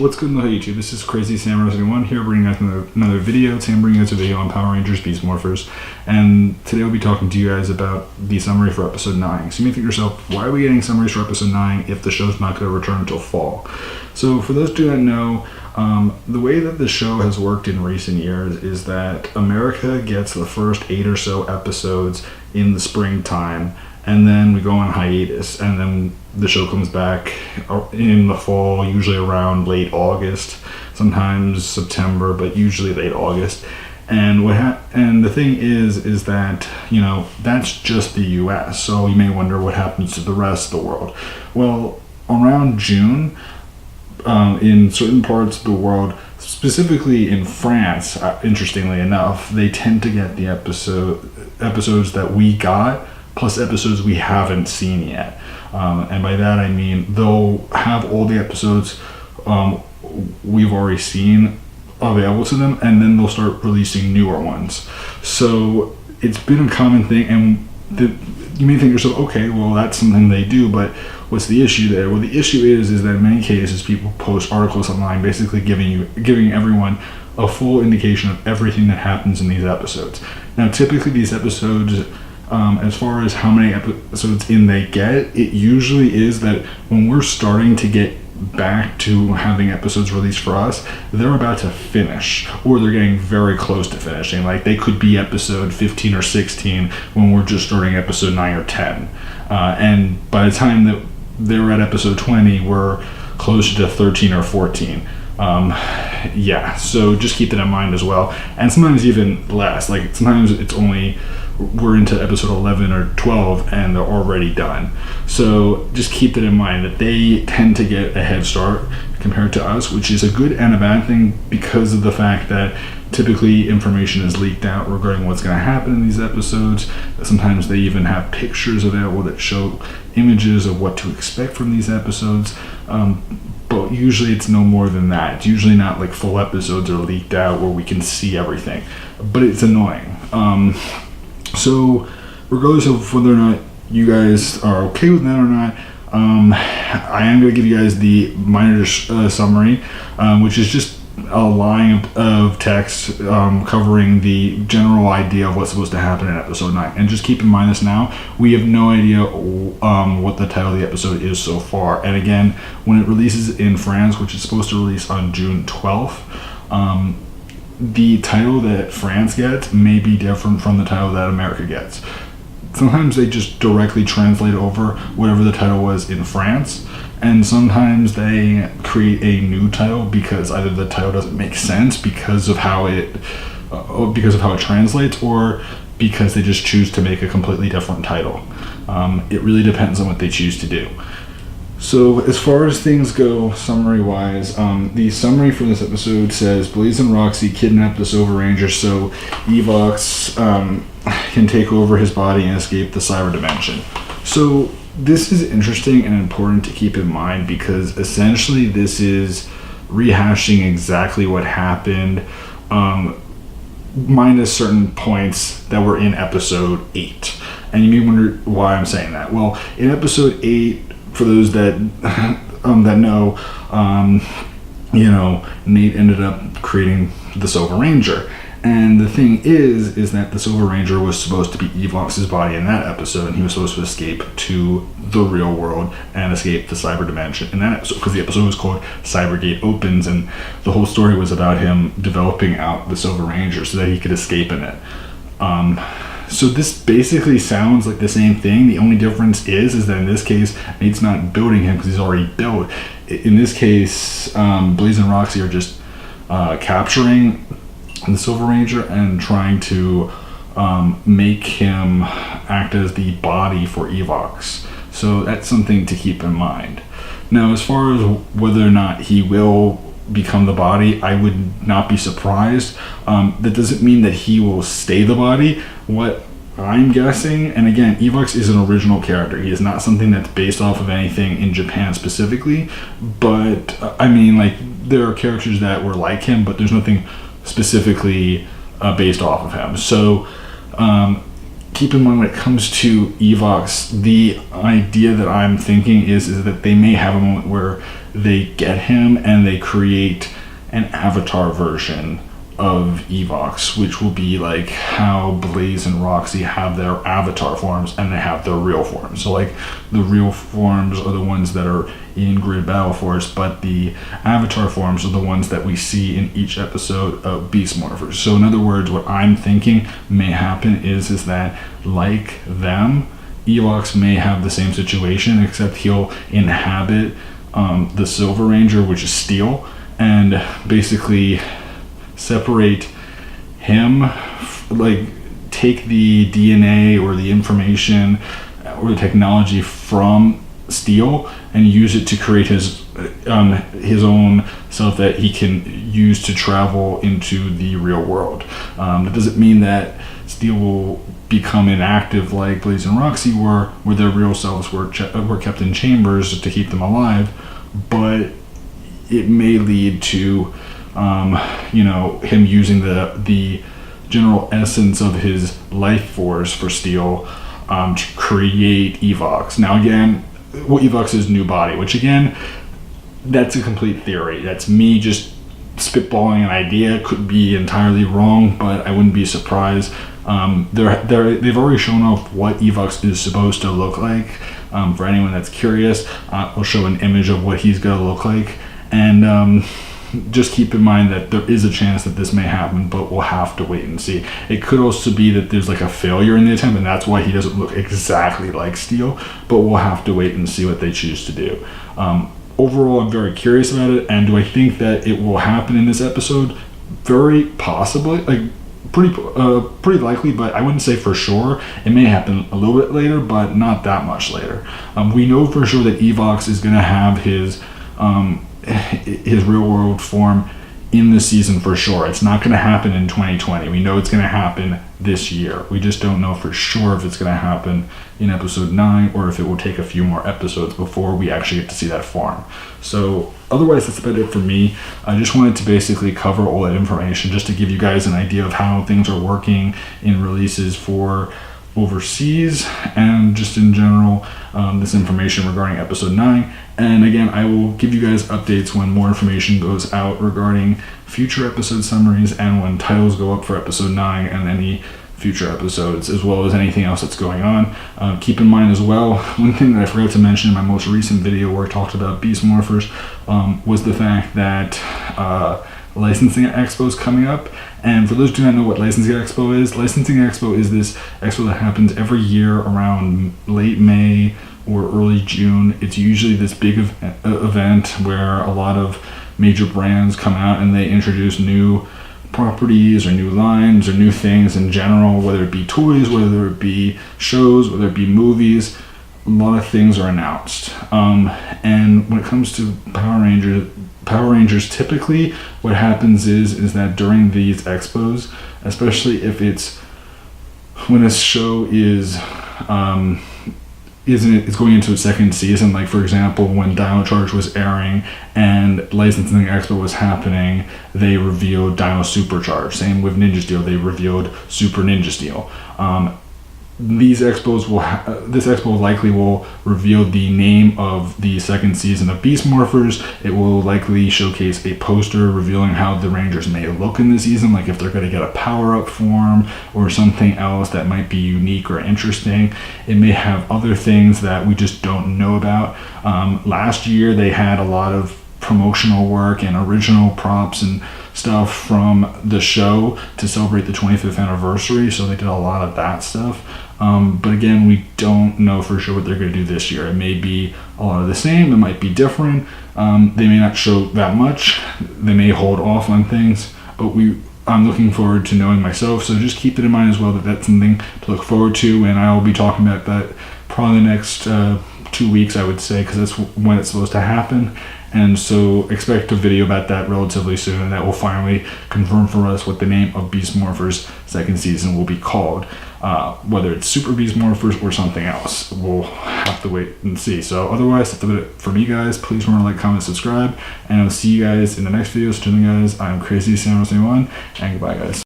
What's good in the YouTube? This is Crazy Sam71 here, bringing us another video. Today I'm bringing us a video on Power Rangers Beast Morphers, and today I'll be talking to you guys about the summary for episode 9. So you may think to yourself, why are we getting summaries for episode 9 if the show's not going to return until fall? So for those who don't know, the way that the show has worked in recent years is that America gets the first 8 or so episodes in the springtime, and then we go on hiatus, and then the show comes back in the fall, usually around late August, sometimes September, but usually late August. And and the thing is that, you know, that's just the US. So you may wonder what happens to the rest of the world. Well, around June, in certain parts of the world, specifically in France, interestingly enough, they tend to get the episodes that we got plus episodes we haven't seen yet. And by that I mean they'll have all the episodes we've already seen available to them, and then they'll start releasing newer ones. So it's been a common thing, and you may think to yourself, okay, well, that's something they do, but what's the issue there? Well, the issue is that in many cases people post articles online basically giving everyone a full indication of everything that happens in these episodes. Now, typically these episodes, as far as how many episodes in they get, it usually is that when we're starting to get back to having episodes released for us, they're about to finish, or they're getting very close to finishing. Like, they could be episode 15 or 16 when we're just starting episode 9 or 10. And by the time that they're at episode 20, we're closer to 13 or 14. Yeah, so just keep that in mind as well. And sometimes even less. Like, sometimes it's only we're into episode 11 or 12 and they're already done. So just keep that in mind, that they tend to get a head start compared to us, which is a good and a bad thing, because of the fact that typically information is leaked out regarding what's going to happen in these episodes. Sometimes they even have pictures available that show images of what to expect from these episodes. But usually it's no more than that. It's usually not like full episodes are leaked out where we can see everything, but it's annoying. So regardless of whether or not you guys are okay with that or not, I am going to give you guys the minor summary, which is just a line of text covering the general idea of what's supposed to happen in episode 9. And just keep in mind this now, we have no idea what the title of the episode is so far. And again, when it releases in France, which is supposed to release on June 12th, the title that France gets may be different from the title that America gets. Sometimes they just directly translate over whatever the title was in France, and sometimes they create a new title because either the title doesn't make sense because of how it translates, or because they just choose to make a completely different title. It really depends on what they choose to do. So as far as things go, summary-wise, the summary for this episode says, Blaze and Roxy kidnap the Silver Ranger so Evox can take over his body and escape the cyber dimension. So this is interesting and important to keep in mind, because essentially this is rehashing exactly what happened, minus certain points that were in episode 8. And you may wonder why I'm saying that. Well, in episode 8, for those that know, Nate ended up creating the Silver Ranger. And the thing is that the Silver Ranger was supposed to be Evox's body in that episode, and he was supposed to escape to the real world and escape the cyber dimension in that episode, because the episode was called Cybergate Opens, and the whole story was about him developing out the Silver Ranger so that he could escape in it. So this basically sounds like the same thing. The only difference is that in this case, Nate's not building him because he's already built. In this case, Blaze and Roxy are just capturing the Silver Ranger and trying to make him act as the body for Evox. So that's something to keep in mind. Now, as far as whether or not he will become the body, I would not be surprised. That doesn't mean that he will stay the body. What I'm guessing, and again, Evox is an original character. He is not something that's based off of anything in Japan specifically, but I mean, like, there are characters that were like him, but there's nothing specifically based off of him. So keep in mind, when it comes to Evox, the idea that I'm thinking is that they may have a moment where they get him and they create an avatar version of Evox, which will be like how Blaze and Roxy have their avatar forms and they have their real forms. So like the real forms are the ones that are in Grid Battle Force, but the avatar forms are the ones that we see in each episode of Beast Morphers. So in other words, what I'm thinking may happen is that like them, Evox may have the same situation, except he'll inhabit the Silver Ranger, which is Steel, and basically separate him, like take the DNA or the information or the technology from Steel and use it to create his own self that he can use to travel into the real world. That doesn't mean that Steel will become inactive like Blaze and Roxy were, where their real selves were kept in chambers to keep them alive, but it may lead to him using the general essence of his life force for Steel to create Evox. Now again, what Evox is new body, which again, that's a complete theory. That's me just spitballing an idea. Could be entirely wrong, but I wouldn't be surprised. They've already shown off what Evox is supposed to look like. For anyone that's curious, I'll show an image of what he's gonna look like, and just keep in mind that there is a chance that this may happen, but we'll have to wait and see. It could also be that there's like a failure in the attempt, and that's why he doesn't look exactly like Steel, but we'll have to wait and see what they choose to do. Overall, I'm very curious about it, and do I think that it will happen in this episode? Very possibly, like pretty likely, but I wouldn't say for sure. It may happen a little bit later, but not that much later. We know for sure that Evox is going to have his real world form in the season for sure. It's not going to happen in 2020. We know it's going to happen this year. We just don't know for sure if it's going to happen in episode 9 or if it will take a few more episodes before we actually get to see that form. So otherwise, that's about it for me. I just wanted to basically cover all that information just to give you guys an idea of how things are working in releases for overseas and just in general, this information regarding episode 9. And again, I will give you guys updates when more information goes out regarding future episode summaries and when titles go up for episode 9 and any future episodes, as well as anything else that's going on. Keep in mind as well, one thing that I forgot to mention in my most recent video where I talked about Beast Morphers was the fact that Licensing Expo is coming up. And for those who do not know what Licensing Expo is this expo that happens every year around late May or early June. It's usually this big event where a lot of major brands come out and they introduce new properties or new lines or new things in general, whether it be toys, whether it be shows, whether it be movies. A lot of things are announced. And when it comes to Power Rangers, typically what happens is that during these expos, especially if it's when a show is going into its second season, like for example when Dino Charge was airing and Licensing Expo was happening, they revealed Dino Supercharge. Same with Ninja Steel, they revealed Super Ninja Steel. These expos this expo likely will reveal the name of the second season of Beast Morphers. It will likely showcase a poster revealing how the Rangers may look in the season, like if they're going to get a power-up form or something else that might be unique or interesting. It may have other things that we just don't know about. Last year they had a lot of promotional work and original props and stuff from the show to celebrate the 25th anniversary, so they did a lot of that stuff. But again, we don't know for sure what they're going to do this year. It may be a lot of the same, it might be different. They may not show that much, they may hold off on things, but I'm looking forward to knowing myself, so just keep it in mind as well that that's something to look forward to, and I will be talking about that probably the next 2 weeks, I would say, because that's when it's supposed to happen. And so expect a video about that relatively soon, and that will finally confirm for us what the name of Beast Morphers second season will be called. Whether it's Super Beast Morphers or something else, we'll have to wait and see. So otherwise, that's it for me, guys. Please remember to like, comment, subscribe, and I'll see you guys in the next video. So, guys, I'm Crazy Sam 71, and goodbye, guys.